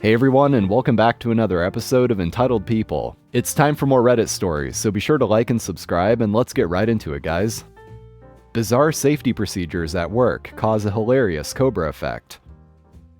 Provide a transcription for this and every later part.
Hey everyone, and welcome back to another episode of Entitled People. It's time for more Reddit stories, so be sure to like and subscribe, and let's get right into it, guys. Bizarre safety procedures at work cause a hilarious Cobra effect.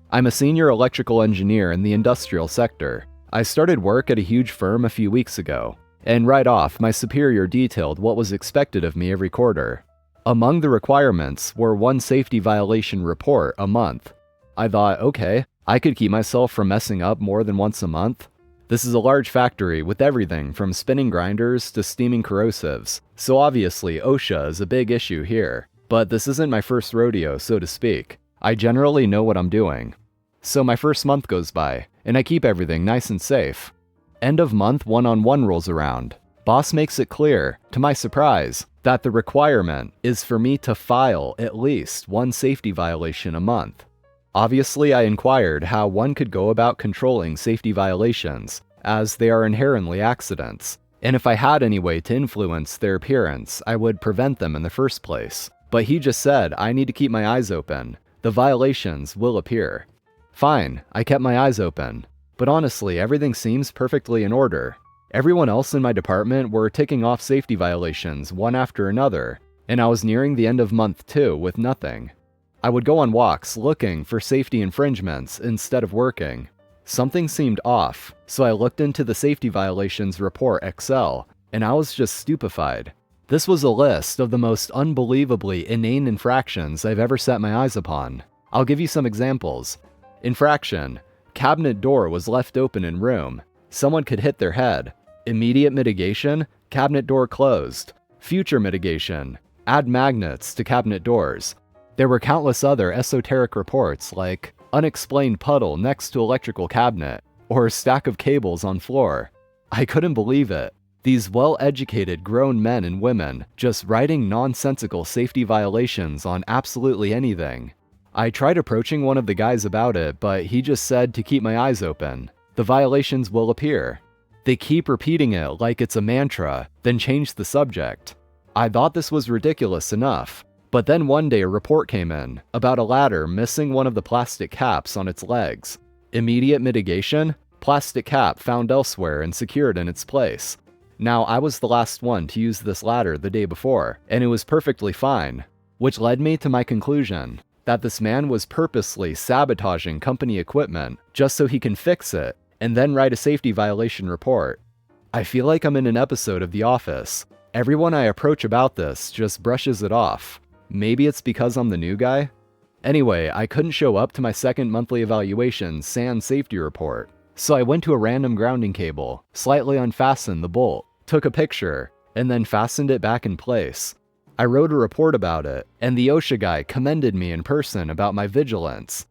I'm a senior electrical engineer in the industrial sector. I started work at a huge firm a few weeks ago, and right off, my superior detailed what was expected of me every quarter. Among the requirements were one safety violation report a month. I thought, okay, I could keep myself from messing up more than once a month. This is a large factory with everything from spinning grinders to steaming corrosives, so obviously OSHA is a big issue here. But this isn't my first rodeo, so to speak. I generally know what I'm doing. So my first month goes by, and I keep everything nice and safe. End of month one-on-one rolls around. Boss makes it clear, to my surprise, that the requirement is for me to file at least one safety violation a month. Obviously, I inquired how one could go about controlling safety violations, as they are inherently accidents, and if I had any way to influence their appearance, I would prevent them in the first place. But he just said I need to keep my eyes open. The violations will appear. Fine, I kept my eyes open. But honestly, everything seems perfectly in order. Everyone else in my department were ticking off safety violations one after another, and I was nearing the end of month 2 with nothing. I would go on walks looking for safety infringements instead of working. Something seemed off, so I looked into the safety violations report Excel, and I was just stupefied. This was a list of the most unbelievably inane infractions I've ever set my eyes upon. I'll give you some examples. Infraction: cabinet door was left open in room. Someone could hit their head. Immediate mitigation: cabinet door closed. Future mitigation: add magnets to cabinet doors. There were countless other esoteric reports like unexplained puddle next to electrical cabinet or stack of cables on floor. I couldn't believe it. These well-educated grown men and women just writing nonsensical safety violations on absolutely anything. I tried approaching one of the guys about it, but he just said to keep my eyes open. The violations will appear. They keep repeating it like it's a mantra, then change the subject. I thought this was ridiculous enough. But then one day a report came in about a ladder missing one of the plastic caps on its legs. Immediate mitigation: plastic cap found elsewhere and secured in its place. Now, I was the last one to use this ladder the day before, and it was perfectly fine, which led me to my conclusion that this man was purposely sabotaging company equipment just so he can fix it and then write a safety violation report. I feel like I'm in an episode of The Office. Everyone I approach about this just brushes it off. Maybe it's because I'm the new guy? Anyway, I couldn't show up to my second monthly evaluation SAN safety report, so I went to a random grounding cable, slightly unfastened the bolt, took a picture, and then fastened it back in place. I wrote a report about it, and the OSHA guy commended me in person about my vigilance.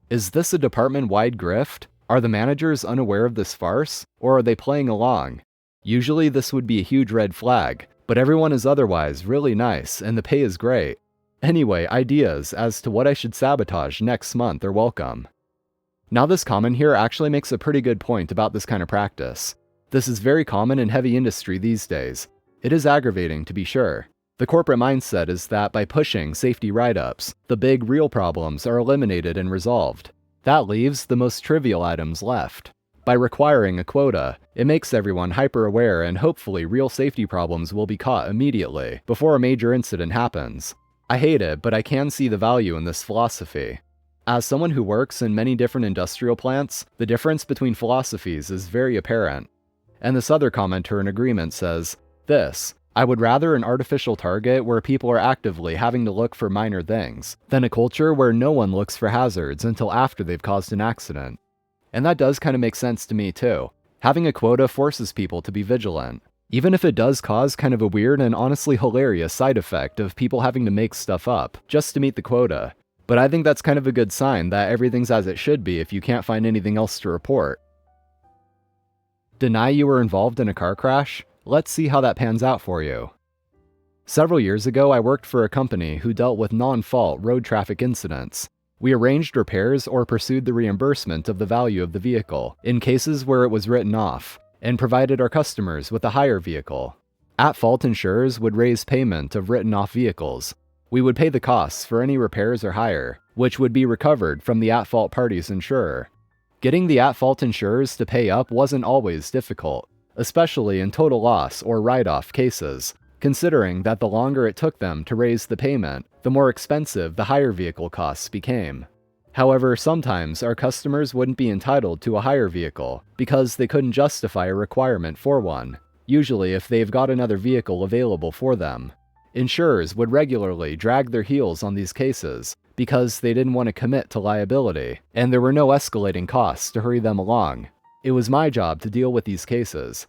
Is this a department-wide grift? Are the managers unaware of this farce, or are they playing along? Usually this would be a huge red flag, but everyone is otherwise really nice, and the pay is great. Anyway, ideas as to what I should sabotage next month are welcome. Now this comment here actually makes a pretty good point about this kind of practice. This is very common in heavy industry these days. It is aggravating, to be sure. The corporate mindset is that by pushing safety write-ups, the big real problems are eliminated and resolved. That leaves the most trivial items left. By requiring a quota, it makes everyone hyper-aware and hopefully real safety problems will be caught immediately, before a major incident happens. I hate it, but I can see the value in this philosophy. As someone who works in many different industrial plants, the difference between philosophies is very apparent. And this other commenter in agreement says, I would rather an artificial target where people are actively having to look for minor things, than a culture where no one looks for hazards until after they've caused an accident. And that does kind of make sense to me too. Having a quota forces people to be vigilant. Even if it does cause kind of a weird and honestly hilarious side effect of people having to make stuff up just to meet the quota. But I think that's kind of a good sign that everything's as it should be if you can't find anything else to report. Deny you were involved in a car crash? Let's see how that pans out for you. Several years ago, I worked for a company who dealt with non-fault road traffic incidents. We arranged repairs or pursued the reimbursement of the value of the vehicle in cases where it was written off, and provided our customers with a higher vehicle. At-fault insurers would raise payment of written-off vehicles. We would pay the costs for any repairs or hire, which would be recovered from the at-fault party's insurer. Getting the at-fault insurers to pay up wasn't always difficult, especially in total loss or write-off cases, considering that the longer it took them to raise the payment, the more expensive the higher vehicle costs became. However, sometimes our customers wouldn't be entitled to a higher vehicle because they couldn't justify a requirement for one, usually if they've got another vehicle available for them. Insurers would regularly drag their heels on these cases because they didn't want to commit to liability, and there were no escalating costs to hurry them along. It was my job to deal with these cases.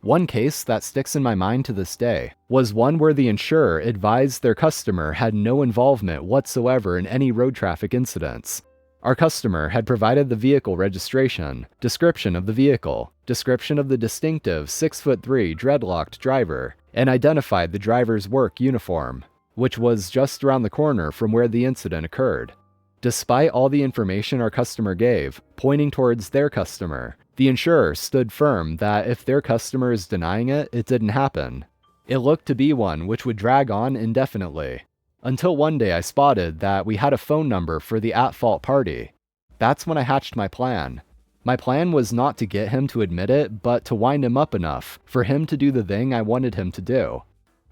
One case that sticks in my mind to this day was one where the insurer advised their customer had no involvement whatsoever in any road traffic incidents. Our customer had provided the vehicle registration, description of the vehicle, description of the distinctive 6'3" dreadlocked driver, and identified the driver's work uniform, which was just around the corner from where the incident occurred. Despite all the information our customer gave, pointing towards their customer, the insurer stood firm that if their customer is denying it, it didn't happen. It looked to be one which would drag on indefinitely. Until one day I spotted that we had a phone number for the at-fault party. That's when I hatched my plan. My plan was not to get him to admit it, but to wind him up enough for him to do the thing I wanted him to do.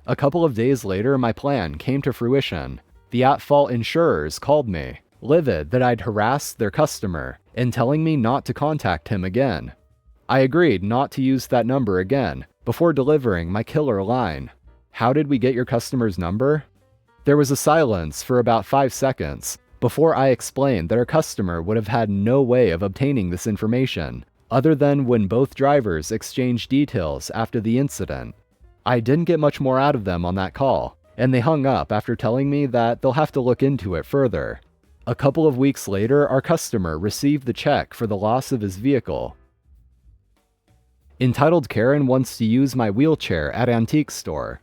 A couple of days later, my plan came to fruition. The at-fault insurers called me, livid that I'd harassed their customer, and telling me not to contact him again. I agreed not to use that number again, before delivering my killer line. How did we get your customer's number? There was a silence for about 5 seconds, before I explained that our customer would have had no way of obtaining this information, other than when both drivers exchanged details after the incident. I didn't get much more out of them on that call, and they hung up after telling me that they'll have to look into it further. A couple of weeks later, our customer received the check for the loss of his vehicle. Entitled Karen wants to use my wheelchair at antique store.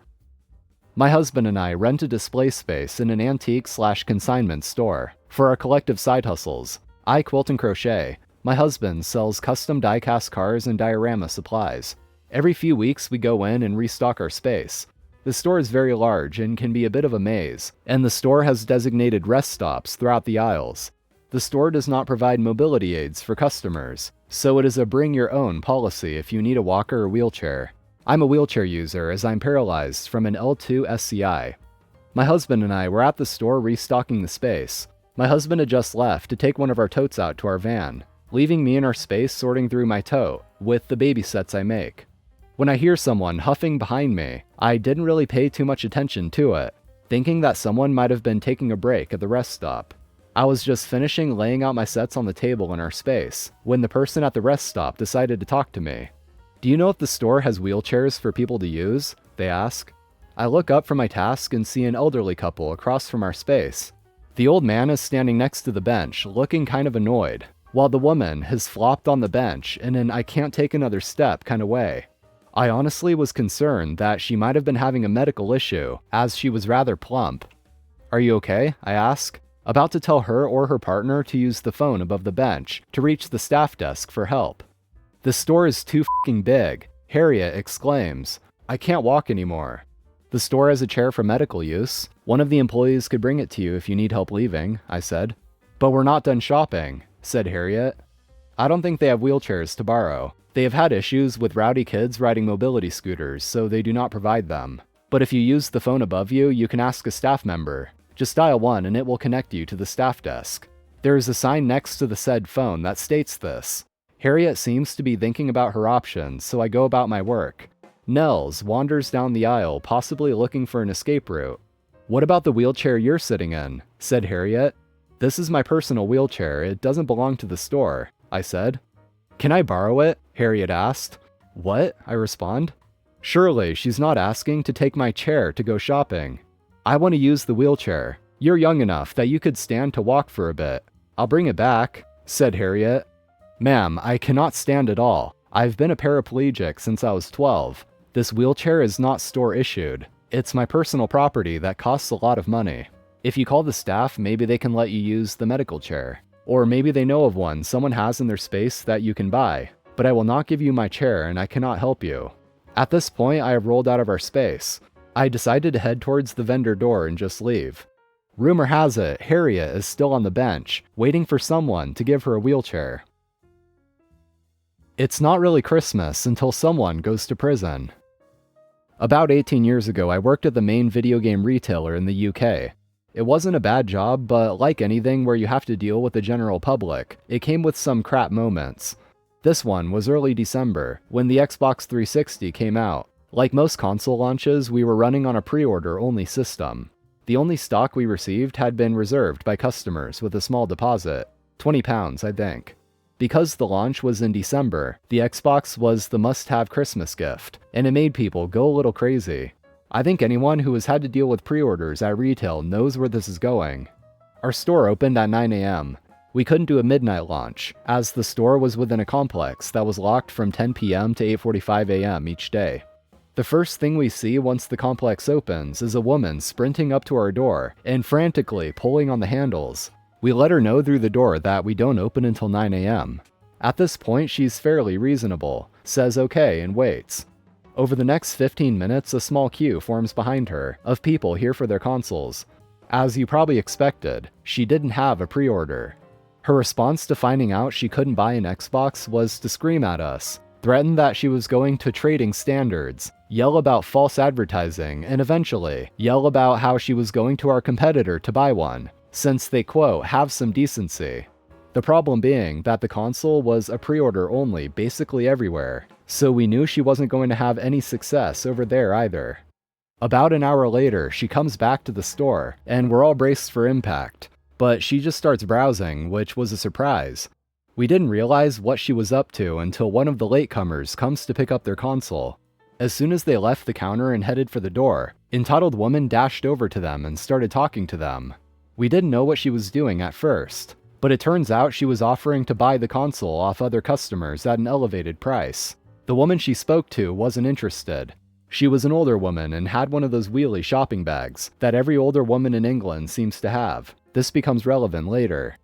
My husband and I rent a display space in an antique/consignment store for our collective side hustles. I quilt and crochet. My husband sells custom die-cast cars and diorama supplies. Every few weeks we go in and restock our space. The store is very large and can be a bit of a maze, and the store has designated rest stops throughout the aisles. The store does not provide mobility aids for customers, so it is a bring-your-own policy if you need a walker or wheelchair. I'm a wheelchair user as I'm paralyzed from an L2 SCI. My husband and I were at the store restocking the space. My husband had just left to take one of our totes out to our van, leaving me in our space sorting through my tote with the baby sets I make. When I hear someone huffing behind me, I didn't really pay too much attention to it, thinking that someone might have been taking a break at the rest stop. I was just finishing laying out my sets on the table in our space when the person at the rest stop decided to talk to me. "Do you know if the store has wheelchairs for people to use?" they ask. I look up from my task and see an elderly couple across from our space. The old man is standing next to the bench, looking kind of annoyed, while the woman has flopped on the bench in an I can't take another step kind of way. I honestly was concerned that she might have been having a medical issue, as she was rather plump. "Are you okay?" I ask, about to tell her or her partner to use the phone above the bench to reach the staff desk for help. "The store is too f***ing big," Harriet exclaims. "I can't walk anymore." "The store has a chair for medical use. One of the employees could bring it to you if you need help leaving," I said. "But we're not done shopping," said Harriet. "I don't think they have wheelchairs to borrow. They have had issues with rowdy kids riding mobility scooters, so they do not provide them. But if you use the phone above you, you can ask a staff member. Just dial 1 and it will connect you to the staff desk. There is a sign next to the said phone that states this." Harriet seems to be thinking about her options, so I go about my work. Nels wanders down the aisle, possibly looking for an escape route. "What about the wheelchair you're sitting in?" said Harriet. "This is my personal wheelchair. It doesn't belong to the store," I said. "Can I borrow it?" Harriet asked. "What?" I respond. "Surely she's not asking to take my chair to go shopping." "I want to use the wheelchair. You're young enough that you could stand to walk for a bit. I'll bring it back," said Harriet. "Ma'am, I cannot stand at all. I've been a paraplegic since I was 12. This wheelchair is not store issued. It's my personal property that costs a lot of money. If you call the staff, maybe they can let you use the medical chair. Or maybe they know of one someone has in their space that you can buy. But I will not give you my chair and I cannot help you." At this point, I have rolled out of our space. I decided to head towards the vendor door and just leave. Rumor has it, Harriet is still on the bench, waiting for someone to give her a wheelchair. It's not really Christmas until someone goes to prison. About 18 years ago, I worked at the main video game retailer in the UK. It wasn't a bad job, but like anything where you have to deal with the general public, it came with some crap moments. This one was early December, when the Xbox 360 came out. Like most console launches, we were running on a pre-order only system. The only stock we received had been reserved by customers with a small deposit, £20 I think. Because the launch was in December, the Xbox was the must-have Christmas gift, and it made people go a little crazy. I think anyone who has had to deal with pre-orders at retail knows where this is going. Our store opened at 9 a.m. We couldn't do a midnight launch, as the store was within a complex that was locked from 10 p.m. to 8:45 a.m. each day. The first thing we see once the complex opens is a woman sprinting up to our door and frantically pulling on the handles. We let her know through the door that we don't open until 9 a.m. At this point, she's fairly reasonable, says okay, and waits. Over the next 15 minutes, a small queue forms behind her, of people here for their consoles. As you probably expected, she didn't have a pre-order. Her response to finding out she couldn't buy an Xbox was to scream at us, threaten that she was going to trading standards, yell about false advertising, and eventually yell about how she was going to our competitor to buy one, since they, quote, have some decency. The problem being that the console was a pre-order only basically everywhere, so we knew she wasn't going to have any success over there either. About an hour later, she comes back to the store, and we're all braced for impact, but she just starts browsing, which was a surprise. We didn't realize what she was up to until one of the latecomers comes to pick up their console. As soon as they left the counter and headed for the door, Entitled Woman dashed over to them and started talking to them. We didn't know what she was doing at first, but it turns out she was offering to buy the console off other customers at an elevated price. The woman she spoke to wasn't interested. She was an older woman and had one of those wheelie shopping bags that every older woman in England seems to have. This becomes relevant later.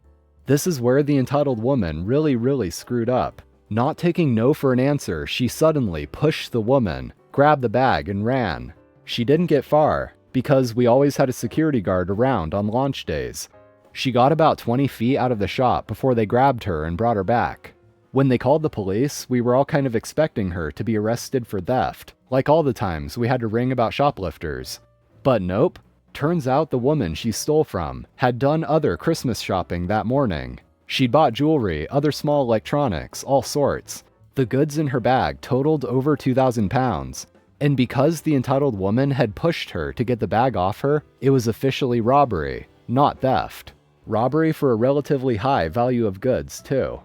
This is where the entitled woman really screwed up. Not taking no for an answer, she suddenly pushed the woman, grabbed the bag, and ran. She didn't get far, because we always had a security guard around on launch days. She got about 20 feet out of the shop before they grabbed her and brought her back. When they called the police, we were all kind of expecting her to be arrested for theft, like all the times we had to ring about shoplifters. But nope. Turns out the woman she stole from had done other Christmas shopping that morning. She'd bought jewelry, other small electronics, all sorts. The goods in her bag totaled over £2,000. And because the entitled woman had pushed her to get the bag off her, it was officially robbery, not theft. Robbery for a relatively high value of goods, too.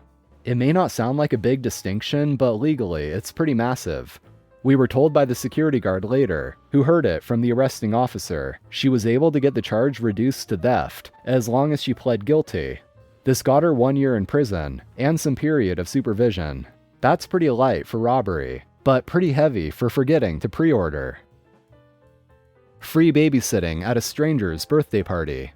It may not sound like a big distinction, but legally, it's pretty massive. We were told by the security guard later, who heard it from the arresting officer, she was able to get the charge reduced to theft, as long as she pled guilty. This got her 1 year in prison, and some period of supervision. That's pretty light for robbery, but pretty heavy for forgetting to pre-order. Free babysitting at a stranger's birthday party.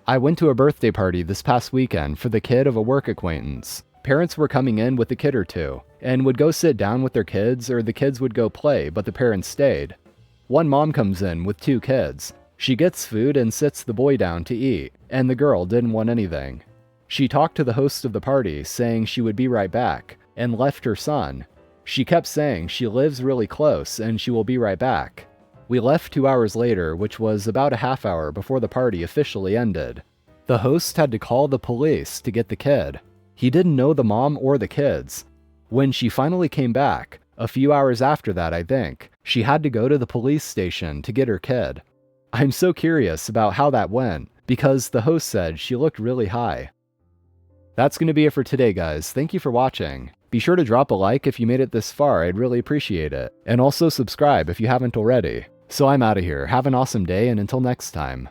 I went to a birthday party this past weekend for the kid of a work acquaintance. Parents were coming in with a kid or two, and would go sit down with their kids, or the kids would go play, but the parents stayed. One mom comes in with 2 kids. She gets food and sits the boy down to eat, and the girl didn't want anything. She talked to the host of the party, saying she would be right back, and left her son. She kept saying she lives really close and she will be right back. We left 2 hours later, which was about a half hour before the party officially ended. The host had to call the police to get the kid. He didn't know the mom or the kids. When she finally came back, a few hours after that I think, she had to go to the police station to get her kid. I'm so curious about how that went, because the host said she looked really high. That's going to be it for today, guys. Thank you for watching. Be sure to drop a like if you made it this far, I'd really appreciate it. And also subscribe if you haven't already. So I'm out of here. Have an awesome day, and until next time.